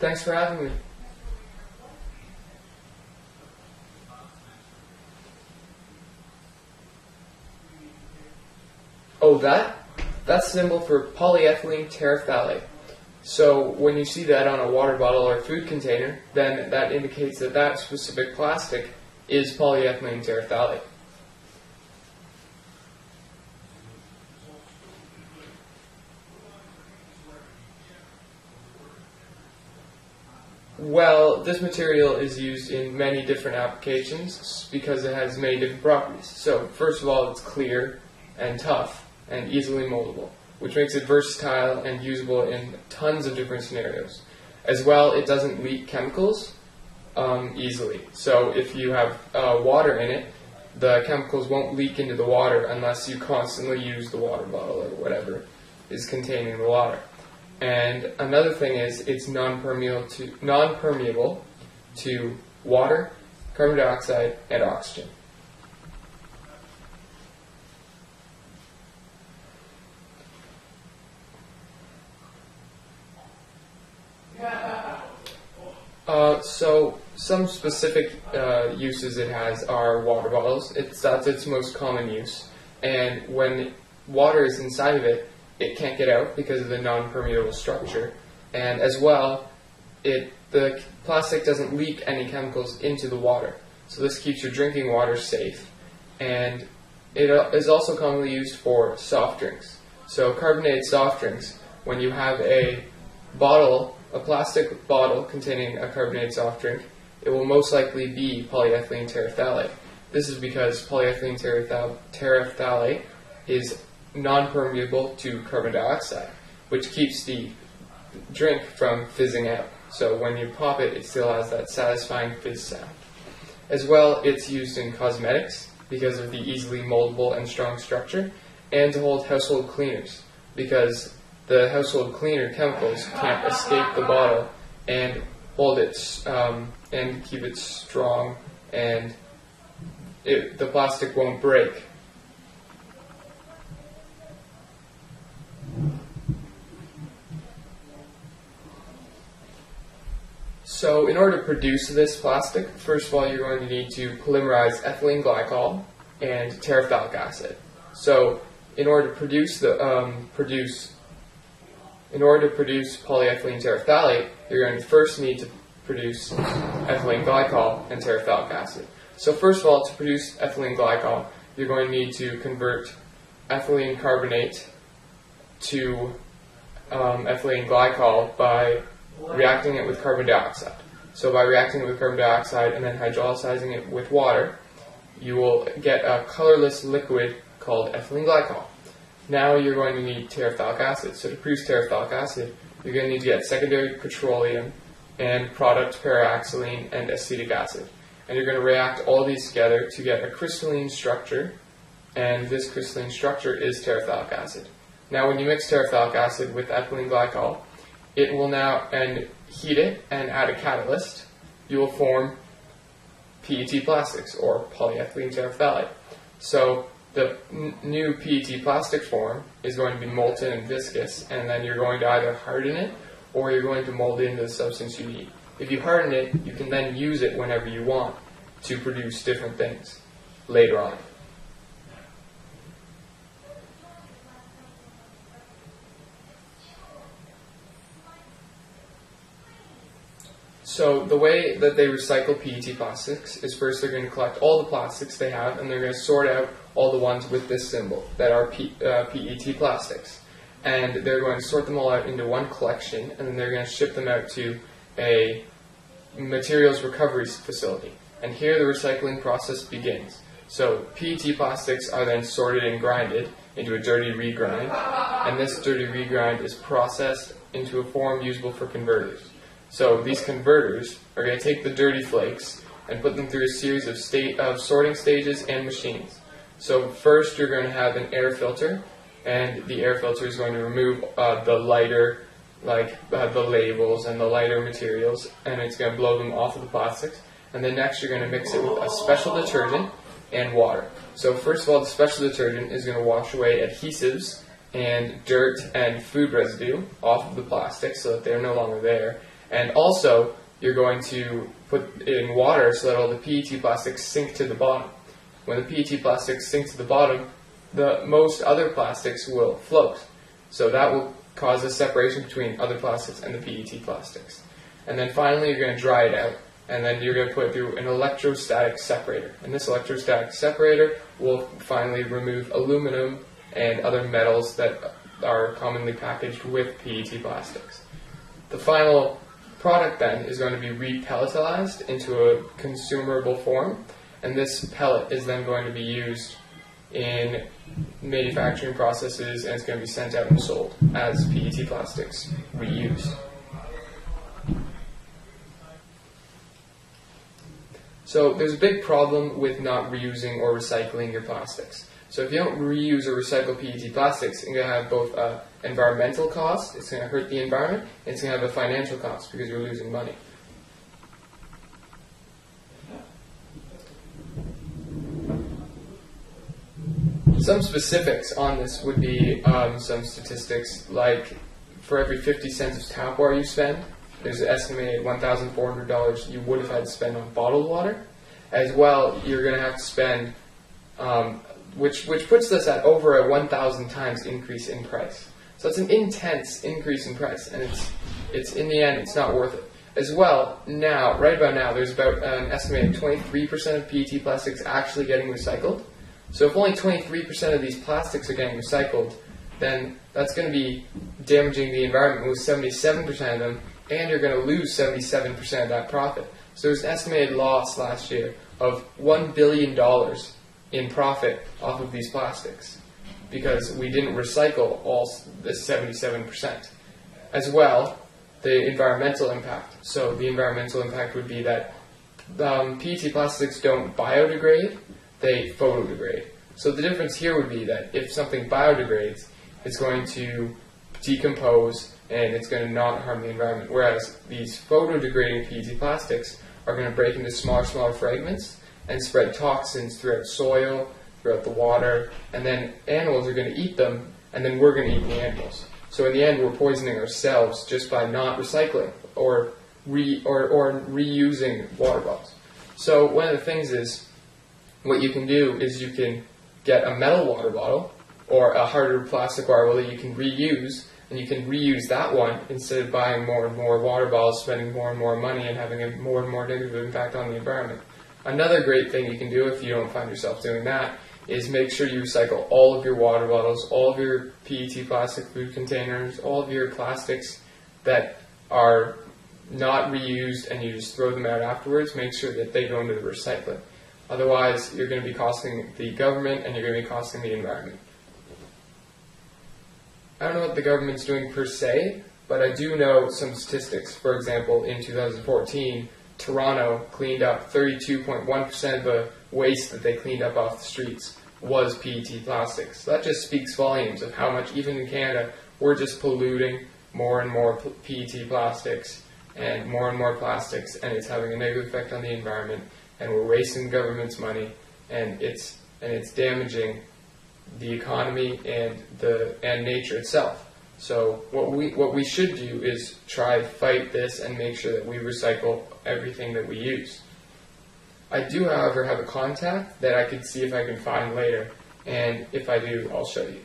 Thanks for having me. Oh, that's symbol for polyethylene terephthalate. So when you see that on a water bottle or food container, then that indicates that that specific plastic is polyethylene terephthalate. Well, this material is used in many different applications because it has many different properties. So first of all, it's clear and tough and easily moldable, which makes it versatile and usable in tons of different scenarios. As well, it doesn't leak chemicals easily. So if you have water in it, the chemicals won't leak into the water unless you constantly use the water bottle or whatever is containing the water. And another thing is it's non-permeable to water, carbon dioxide, and oxygen. So some specific uses it has are water bottles. That's its most common use. And when water is inside of it, it can't get out because of the non-permeable structure. And as well, the plastic doesn't leak any chemicals into the water. So this keeps your drinking water safe. And it is also commonly used for soft drinks. So carbonated soft drinks, when you have a plastic bottle containing a carbonated soft drink, it will most likely be polyethylene terephthalate. This is because polyethylene terephthalate is non-permeable to carbon dioxide, which keeps the drink from fizzing out. So when you pop it, it still has that satisfying fizz sound. As well, it's used in cosmetics because of the easily moldable and strong structure, and to hold household cleaners because the household cleaner chemicals can't escape the bottle and hold it and keep it strong, and the plastic won't break. So in order to produce this plastic, first of all you're going to need to polymerize ethylene glycol and terephthalic acid. So in order to produce polyethylene terephthalate, you're going to first need to produce ethylene glycol and terephthalic acid. So first of all, to produce ethylene glycol, you're going to need to convert ethylene carbonate to ethylene glycol by reacting it with carbon dioxide. So by reacting it with carbon dioxide and then hydrolyzing it with water, you will get a colorless liquid called ethylene glycol. Now you're going to need terephthalic acid. So to produce terephthalic acid, you're going to need to get secondary petroleum and product paraxylene and acetic acid. And you're going to react all these together to get a crystalline structure, and this crystalline structure is terephthalic acid. Now when you mix terephthalic acid with ethylene glycol, it will now, and heat it and add a catalyst, you will form PET plastics, or polyethylene terephthalate. So the new PET plastic form is going to be molten and viscous, and then you're going to either harden it or you're going to mold it into the substance you need. If you harden it, you can then use it whenever you want to produce different things later on. So the way that they recycle PET plastics is first they're going to collect all the plastics they have, and they're going to sort out all the ones with this symbol that are PET plastics. And they're going to sort them all out into one collection, and then they're going to ship them out to a materials recovery facility. And here the recycling process begins. So PET plastics are then sorted and grinded into a dirty regrind, and this dirty regrind is processed into a form usable for converters. So these converters are going to take the dirty flakes and put them through a series of sorting stages and machines. So first you're going to have an air filter, and the air filter is going to remove the lighter, the labels and the lighter materials, and it's going to blow them off of the plastics. And then next you're going to mix it with a special detergent and water. So first of all, the special detergent is going to wash away adhesives and dirt and food residue off of the plastic so that they're no longer there. And also, you're going to put it in water so that all the PET plastics sink to the bottom. When the PET plastics sink to the bottom, most other plastics will float. So that will cause a separation between other plastics and the PET plastics. And then finally, you're going to dry it out. And then you're going to put it through an electrostatic separator. And this electrostatic separator will finally remove aluminum and other metals that are commonly packaged with PET plastics. The final product then is going to be repelletized into a consumable form, and this pellet is then going to be used in manufacturing processes, and it's going to be sent out and sold as PET plastics reused. So there's a big problem with not reusing or recycling your plastics. So if you don't reuse or recycle PET plastics, you're going to have both an environmental cost, it's going to hurt the environment, and it's going to have a financial cost because you're losing money. Some specifics on this would be some statistics like for every 50 cents of tap water you spend, there's an estimated $1,400 you would have had to spend on bottled water. As well, you're going to have to spend, which puts us at over a 1,000 times increase in price. So it's an intense increase in price, and it's in the end, it's not worth it. As well, now, right about now, there's about an estimated 23% of PET plastics actually getting recycled. So if only 23% of these plastics are getting recycled, then that's going to be damaging the environment with 77% of them, and you're going to lose 77% of that profit. So there's an estimated loss last year of $1 billion in profit off of these plastics because we didn't recycle all the 77%. As well, the environmental impact. So the environmental impact would be that PET plastics don't biodegrade, they photodegrade. So the difference here would be that if something biodegrades, it's going to decompose and it's going to not harm the environment. Whereas these photodegrading PET plastics are going to break into smaller fragments and spread toxins throughout soil, throughout the water, and then animals are going to eat them, and then we're going to eat the animals. So in the end, we're poisoning ourselves just by not recycling or reusing water bottles. So one of the things is, what you can do is you can get a metal water bottle or a harder plastic water bottle that you can reuse, and you can reuse that one instead of buying more and more water bottles, spending more and more money, and having a more and more negative impact on the environment. Another great thing you can do if you don't find yourself doing that is make sure you recycle all of your water bottles, all of your PET plastic food containers, all of your plastics that are not reused and you just throw them out afterwards. Make sure that they go into the recycling. Otherwise, you're going to be costing the government and you're going to be costing the environment. I don't know what the government's doing per se, but I do know some statistics. For example, in 2014, Toronto cleaned up 32.1% of the waste that they cleaned up off the streets was PET plastics. So that just speaks volumes of how much, even in Canada, we're just polluting more and more PET plastics and more plastics, and it's having a negative effect on the environment, and we're wasting the government's money, and it's damaging the economy and nature itself. So what we should do is try to fight this and make sure that we recycle everything that we use. I do, however, have a contact that I could see if I can find later, and if I do, I'll show you.